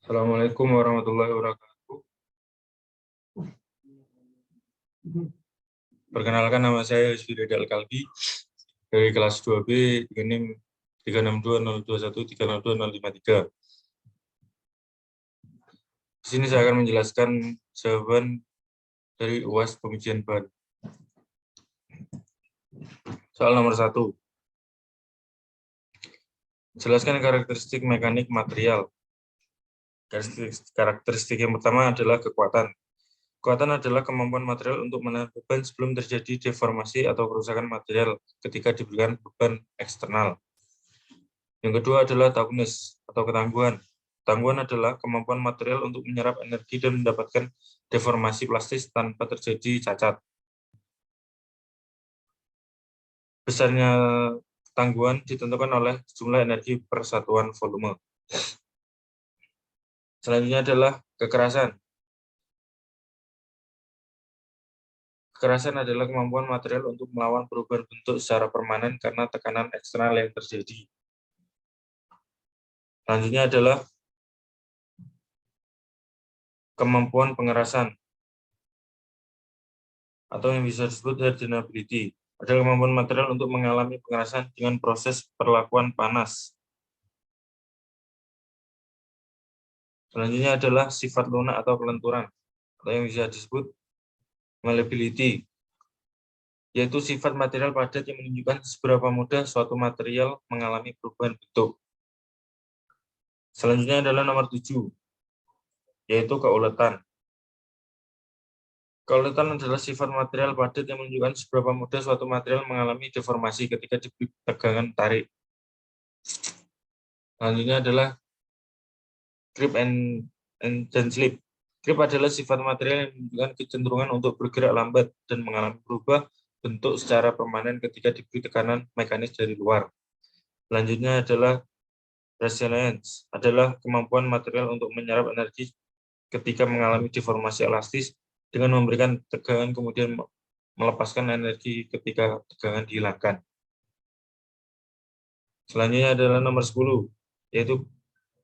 Assalamualaikum warahmatullahi wabarakatuh. Perkenalkan, nama saya Yusfi Dedal Kalbi dari kelas 2B dengan NIM 36202130253. Di sini saya akan menjelaskan jawaban dari UAS pengujian bahan. Soal nomor 1. Jelaskan karakteristik mekanik material. Karakteristik yang pertama adalah kekuatan. Kekuatan adalah kemampuan material untuk menahan beban sebelum terjadi deformasi atau kerusakan material ketika diberikan beban eksternal. Yang kedua adalah toughness atau ketangguhan. Ketangguhan adalah kemampuan material untuk menyerap energi dan mendapatkan deformasi plastis tanpa terjadi cacat. Besarnya ketangguhan ditentukan oleh jumlah energi per satuan volume. Selanjutnya adalah kekerasan. Kekerasan adalah kemampuan material untuk melawan perubahan bentuk secara permanen karena tekanan eksternal yang terjadi. Selanjutnya adalah kemampuan pengerasan atau yang bisa disebut hardenability. Adalah kemampuan material untuk mengalami pengerasan dengan proses perlakuan panas. Selanjutnya adalah sifat lunak atau kelenturan, atau yang bisa disebut malleability, yaitu sifat material padat yang menunjukkan seberapa mudah suatu material mengalami perubahan bentuk. Selanjutnya adalah nomor 7, yaitu keuletan. Keuletan adalah sifat material padat yang menunjukkan seberapa mudah suatu material mengalami deformasi ketika diberi tegangan tarik. Selanjutnya adalah grip dan slip. Grip adalah sifat material yang menunjukkan kecenderungan untuk bergerak lambat dan mengalami berubah bentuk secara permanen ketika diberi tekanan mekanis dari luar. Selanjutnya adalah resilience, adalah kemampuan material untuk menyerap energi ketika mengalami deformasi elastis dengan memberikan tegangan kemudian melepaskan energi ketika tegangan dihilangkan. Selanjutnya adalah nomor 10, yaitu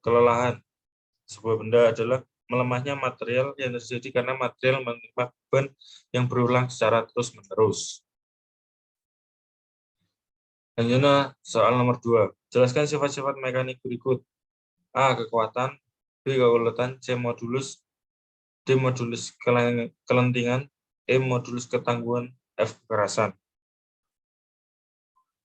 kelelahan. Sebuah benda adalah melemahnya material yang terjadi karena material menerima beban yang berulang secara terus-menerus. Selanjutnya soal nomor 2. Jelaskan sifat-sifat mekanik berikut. A. Kekuatan. B. Keuletan. C. Modulus. D. Modulus kelentingan. E. Modulus ketangguhan. F. Kekerasan.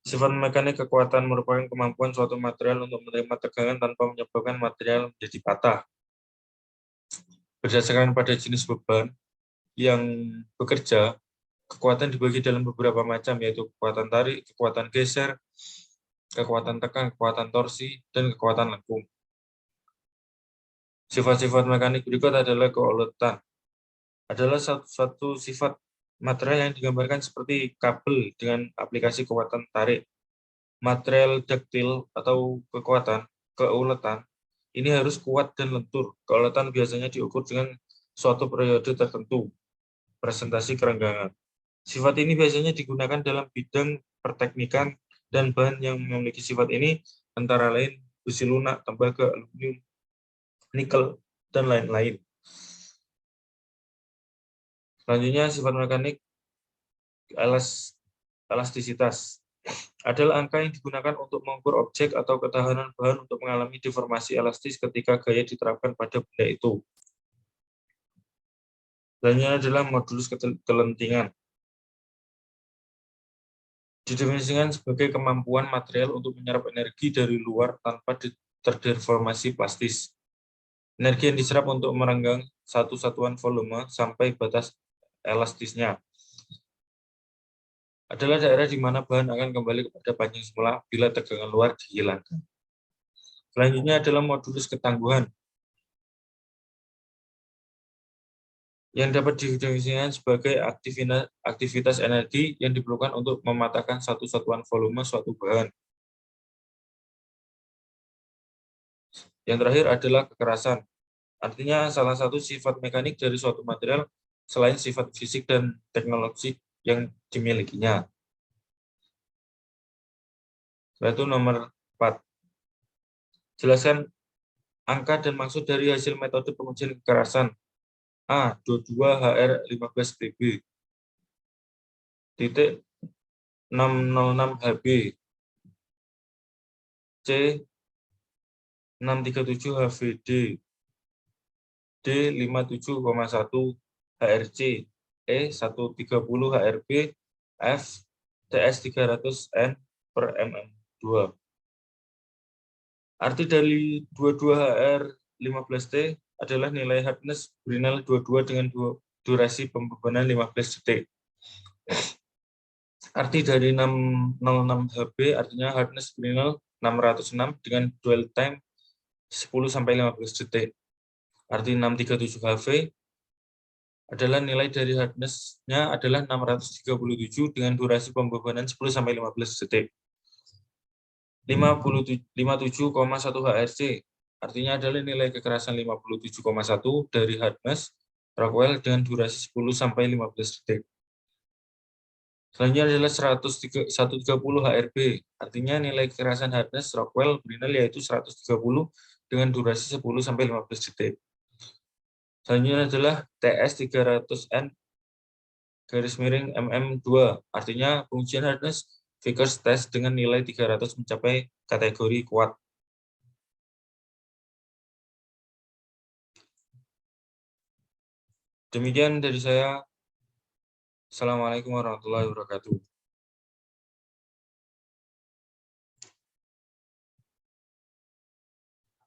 Sifat mekanik kekuatan merupakan kemampuan suatu material untuk menerima tegangan tanpa menyebabkan material menjadi patah. Berdasarkan pada jenis beban yang bekerja, kekuatan dibagi dalam beberapa macam, yaitu kekuatan tarik, kekuatan geser, kekuatan tekan, kekuatan torsi, dan kekuatan lengkung. Sifat-sifat mekanik berikut adalah keuletan. Adalah suatu sifat material yang digambarkan seperti kabel dengan aplikasi kekuatan tarik. Material duktil atau keuletan, ini harus kuat dan lentur. Keuletan biasanya diukur dengan suatu periode tertentu, presentasi kerenggangan. Sifat ini biasanya digunakan dalam bidang perteknikan dan bahan yang memiliki sifat ini antara lain besi lunak, tembaga, aluminium, nikel, dan lain-lain. Selanjutnya sifat mekanik elastisitas adalah angka yang digunakan untuk mengukur objek atau ketahanan bahan untuk mengalami deformasi elastis ketika gaya diterapkan pada benda itu. Selanjutnya adalah modulus kelentingan. Didefinisikan sebagai kemampuan material untuk menyerap energi dari luar tanpa terdeformasi plastis. Energi yang diserap untuk merenggang satu satuan volume sampai batas elastisnya. Adalah daerah di mana bahan akan kembali kepada panjang semula bila tegangan luar dihilangkan. Selanjutnya adalah modulus ketangguhan, yang dapat didefinisikan sebagai aktivitas energi yang diperlukan untuk mematahkan satu satuan volume suatu bahan. Yang terakhir adalah kekerasan, artinya salah satu sifat mekanik dari suatu material selain sifat fisik dan teknologi yang dimilikinya. Yaitu nomor 4. Jelaskan Angka dan maksud dari hasil metode pengujian kekerasan. A. 22HR15 PB. Titik 606 HB. C. 637 HVD. D. 57,1 HRC. E. 130 HRB. F. TS 300 N per mm2. Arti dari 22HR15T adalah nilai hardness Brinell 22 dengan durasi pembebanan 15 detik. Arti dari 606 HB artinya hardness Brinell 606 dengan dwell time 10-15 detik. Arti 637 HV adalah nilai dari hardness-nya adalah 637 dengan durasi pembebanan 10-15 detik. 57,1 HRC artinya adalah nilai kekerasan 57,1 dari hardness Rockwell dengan durasi 10-15 detik. Selanjutnya adalah 130 HRB, artinya nilai kekerasan hardness Rockwell Brinell yaitu 130 dengan durasi 10-15 detik. Selanjutnya adalah TS 300N garis miring MM2, artinya pengujian hardness Vickers test dengan nilai 300 mencapai kategori kuat. Demikian dari saya. Assalamualaikum warahmatullahi wabarakatuh.